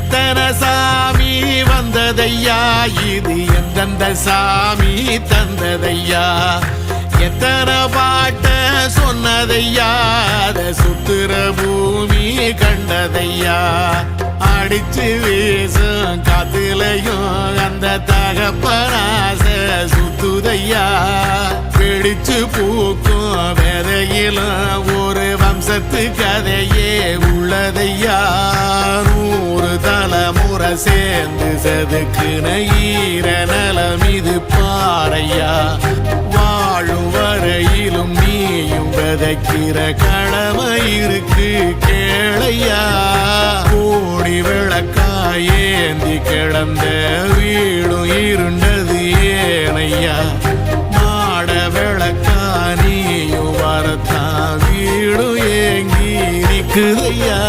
எத்தனை சாமி வந்ததையா, இது எந்தெந்த சாமி தந்ததையா, எத்தனை பாட்ட சொன்னதையா, அத சுத்துற பூமி கண்டதையா, அடிச்சு வீசும் காத்துலையும் அந்த தகப்பனாச சுத்துதையா, பிடிச்சு பூக்கும் விதையிலும் ஒரு வம்சத்து கதையே உள்ளதையா, 100 தலைமுறை சேர்ந்து செதுக்குன ஈர நலம் இது பாறையா, வாழும் வரையிலும் நீயும் விதைக்கிற கடமை இருக்கு கேளையா, கோடி விளக்காயேந்தி கிடந்த வீடும் இருண்டது ஏனையா, மாட விளக்கா நீயும் வரத்தான் வீடும் ஏங்கி நிக்குதையா.